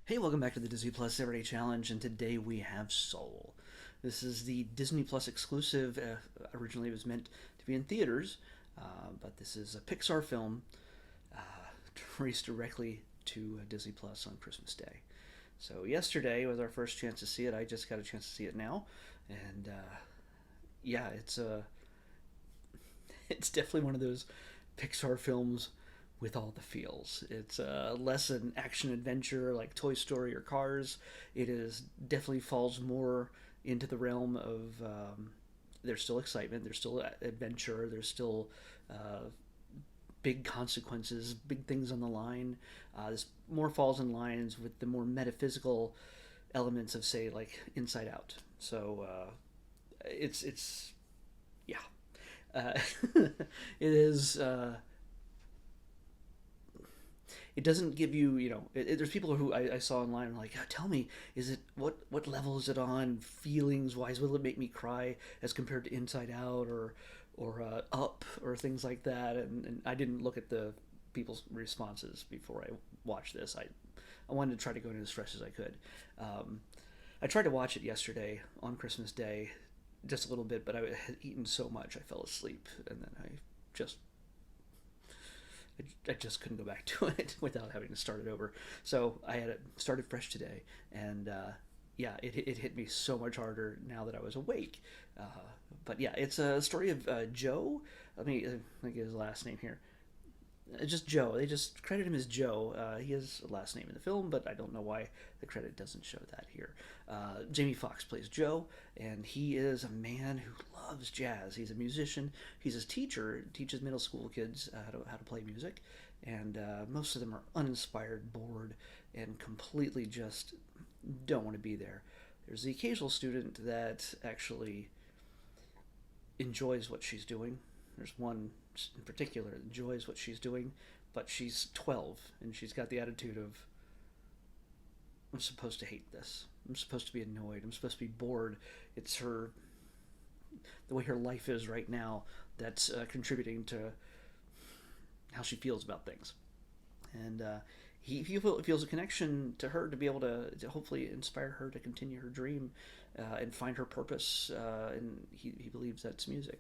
Hey, welcome back to the Disney Plus Everyday Challenge, and today we have Soul. This is the Disney Plus exclusive. Originally, it was meant to be in theaters, but this is a Pixar film uh, released directly to Disney Plus on Christmas Day. So yesterday was our first chance to see it. I just got a chance to see it now, and yeah, it's definitely one of those Pixar films with all the feels. It's less an action adventure like Toy Story or Cars. It is definitely falls more into the realm of there's still excitement, there's still adventure, there's still big consequences, big things on the line. This more falls in lines with the more metaphysical elements of, say, like Inside Out. So it's yeah, uh, it is. It doesn't give you, there's people who I saw online and like, tell me, is it what level is it on feelings wise? Will it make me cry as compared to Inside Out or Up or things like that? And I didn't look at the people's responses before I watched this. I wanted to try to go in as fresh as I could. Um, I tried to watch it yesterday on Christmas Day, just a little bit, but I had eaten so much I fell asleep, and then just I just couldn't go back to it without having to start it over. So I had it started fresh today, and yeah, it hit me so much harder now that I was awake. Uh, but yeah, it's a story of Joe. Let me get his last name here. Just Joe. They just credit him as Joe. He has a last name in the film, but I don't know why the credit doesn't show that here. Jamie Foxx plays Joe, and he is a man who loves jazz. He's a musician. He's his teacher, teaches middle school kids how to play music, and most of them are uninspired, bored, and completely just don't want to be there. There's the occasional student that actually enjoys what she's doing. There's one in particular that enjoys what she's doing, but she's 12 and she's got the attitude of, I'm supposed to hate this. I'm supposed to be annoyed. I'm supposed to be bored. It's the way her life is right now that's contributing to how she feels about things. And he feels a connection to her to be able to hopefully inspire her to continue her dream and find her purpose. And he believes that's music.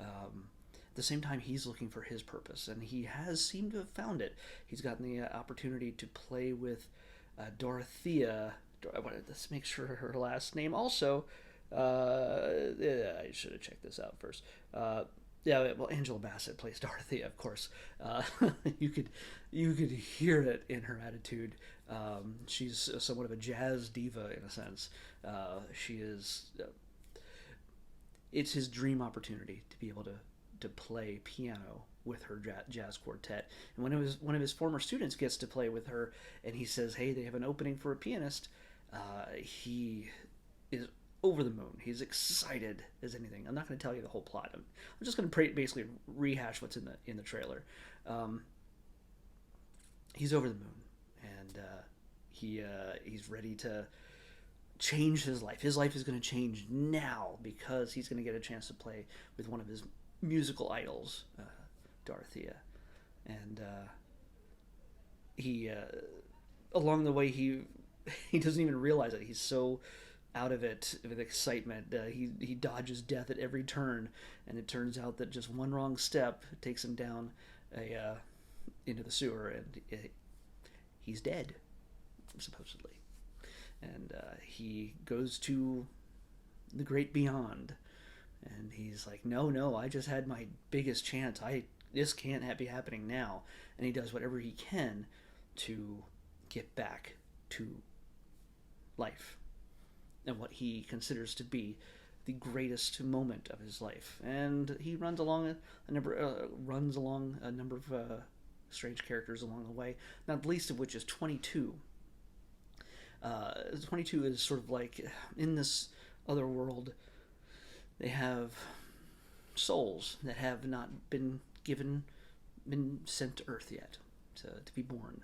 At the same time, he's looking for his purpose, and he has seemed to have found it. He's gotten the opportunity to play with Dorothea. Let's make sure her last name also. Yeah, I should have checked this out first. Yeah, well, Angela Bassett plays Dorothea, of course. Uh, you could you could hear it in her attitude. She's somewhat of a jazz diva in a sense. She is. It's his dream opportunity to be able to play piano with her jazz quartet. And when one of his former students gets to play with her, and he says, "Hey, they have an opening for a pianist," he is over the moon. He's excited as anything. I'm not going to tell you the whole plot. I'm just going to basically rehash what's in the trailer. Um, he's over the moon, and he's ready to change his life. His life is going to change now because he's going to get a chance to play with one of his musical idols, Dorothea, and he along the way he doesn't even realize it. He's so out of it with excitement. He dodges death at every turn, and it turns out that just one wrong step takes him down into the sewer, and he's dead, supposedly. And he goes to the great beyond, and he's like, no, I just had my biggest chance. This can't be happening now. And he does whatever he can to get back to life and what he considers to be the greatest moment of his life. And he runs along a number of strange characters along the way, not the least of which is 22. 22 is sort of like in this other world, they have souls that have not been sent to Earth yet to be born.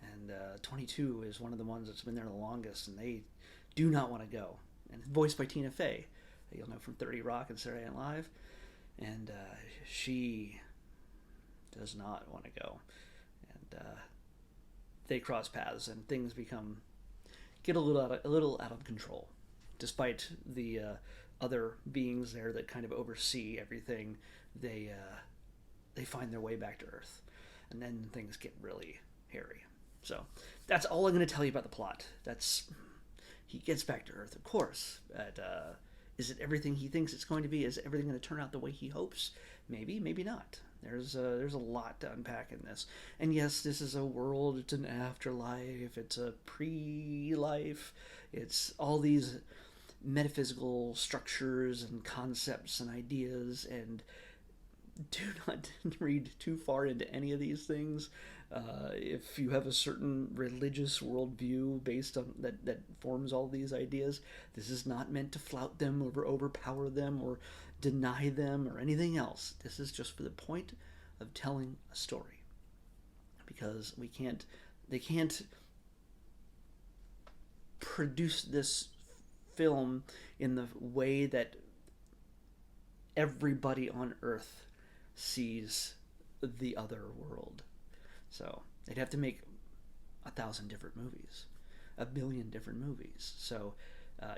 And 22 is one of the ones that's been there the longest, and they do not want to go. And it's voiced by Tina Fey, that you'll know from 30 Rock and Saturday Night Live. And she does not want to go. And they cross paths, and things become get a little out of control, despite the other beings there that kind of oversee everything. They find their way back to Earth, and then things get really hairy. So that's all I'm going to tell you about the plot. That's He gets back to Earth, of course. But is it everything he thinks it's going to be? Is everything going to turn out the way he hopes? Maybe, maybe not. There's a lot to unpack in this. And yes, this is a world, it's an afterlife, it's a pre-life, it's all these metaphysical structures and concepts and ideas, and do not read too far into any of these things. If you have a certain religious worldview based on that forms all these ideas, this is not meant to flout them or overpower them or deny them or anything else. This is just for the point of telling a story, because they can't produce this film in the way that everybody on Earth sees the other world. So they'd have to make 1,000 different movies, 1,000,000,000 different movies. So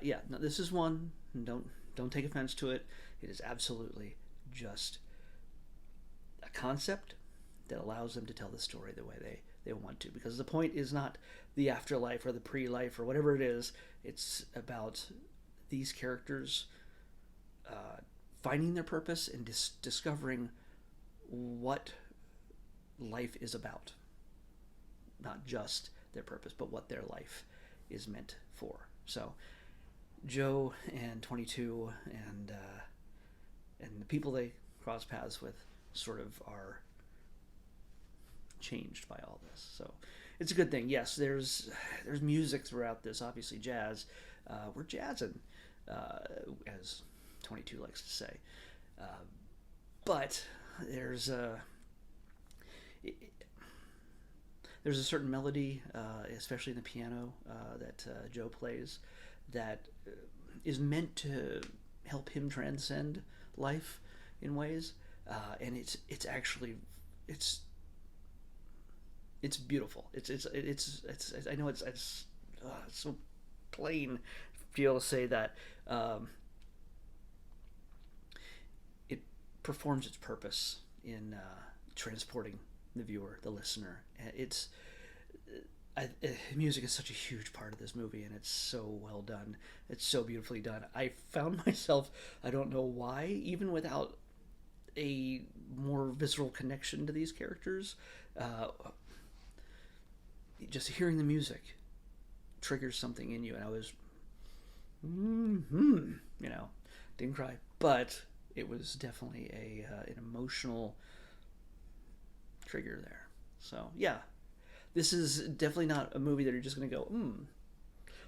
yeah, no, this is one. Don't take offense to it. It is absolutely just a concept that allows them to tell the story the way they want to. Because the point is not the afterlife or the pre-life or whatever it is. It's about these characters finding their purpose and discovering what life is about. Not just their purpose, but what their life is meant for. So Joe and 22 and the people they cross paths with sort of are changed by all this. So it's a good thing. Yes, there's music throughout this, obviously jazz. We're jazzing, as 22 likes to say. But there's a certain melody, especially in the piano, that Joe plays, that is meant to help him transcend life in ways, and it's actually beautiful. It's I know it's so plain to be able to say that. It performs its purpose in transporting the viewer, the listener. Music is such a huge part of this movie, and it's so well done. It's so beautifully done. I found myself, I don't know why, even without a more visceral connection to these characters, just hearing the music triggers something in you, and I was, didn't cry, but it was definitely an emotional trigger there. So yeah, this is definitely not a movie that you're just going to go,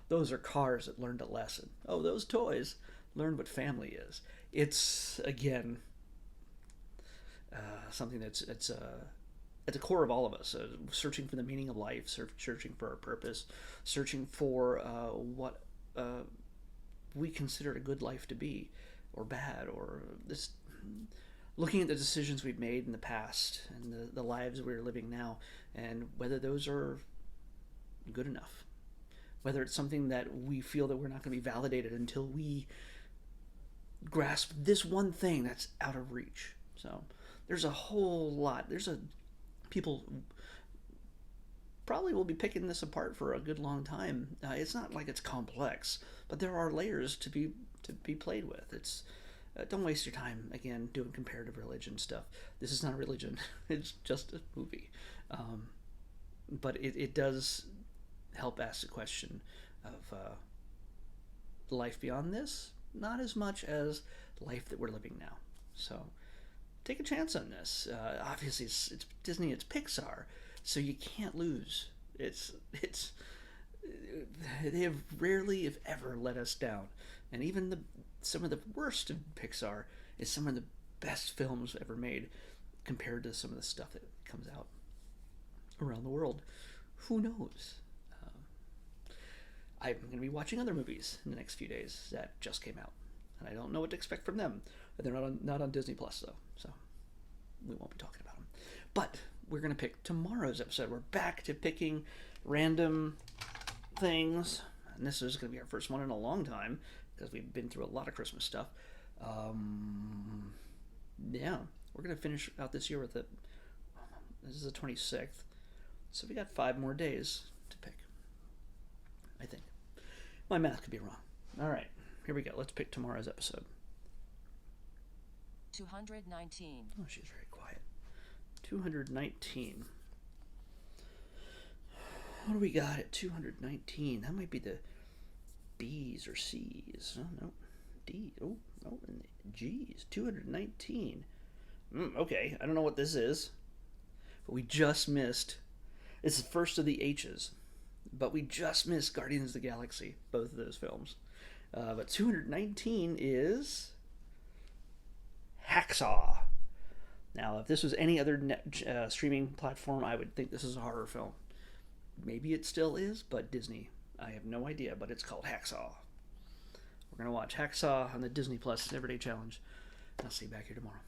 those are cars that learned a lesson. Oh, those toys learned what family is. It's, again, something that's at the core of all of us, searching for the meaning of life, searching for our purpose, searching for what we consider a good life to be, or bad, or this, looking at the decisions we've made in the past and the lives we're living now, and whether those are good enough, whether it's something that we feel that we're not going to be validated until we grasp this one thing that's out of reach. So there's a whole lot. People probably will be picking this apart for a good long time. It's not like it's complex, but there are layers to be played with. It's don't waste your time, again, doing comparative religion stuff. This is not a religion. It's just a movie. But it does help ask the question of life beyond this, not as much as life that we're living now. So take a chance on this. Obviously, it's Disney, it's Pixar, so you can't lose. They have rarely, if ever, let us down. And even some of the worst of Pixar is some of the best films ever made compared to some of the stuff that comes out around the world. Who knows? I'm going to be watching other movies in the next few days that just came out, and I don't know what to expect from them. They're not on Disney Plus though, so we won't be talking about them. But we're going to pick tomorrow's episode. We're back to picking random things. and this is going to be our first one in a long time because we've been through a lot of Christmas stuff. Yeah, we're going to finish out this year with it. This is the 26th, so we got 5 more days to pick. I think my math could be wrong. All right, here we go. Let's pick tomorrow's episode. 219. Oh, she's very quiet. 219. What do we got at 219? That might be the B's or C's. Oh, no. D. Oh, no. And G's. 219. Okay, I don't know what this is. But we just missed. It's the first of the H's. But we just missed Guardians of the Galaxy. Both of those films. But 219 is Hacksaw. Now, if this was any other streaming platform, I would think this is a horror film. Maybe it still is, but Disney. I have no idea, but it's called Hacksaw. We're going to watch Hacksaw on the Disney Plus Everyday Challenge. I'll see you back here tomorrow.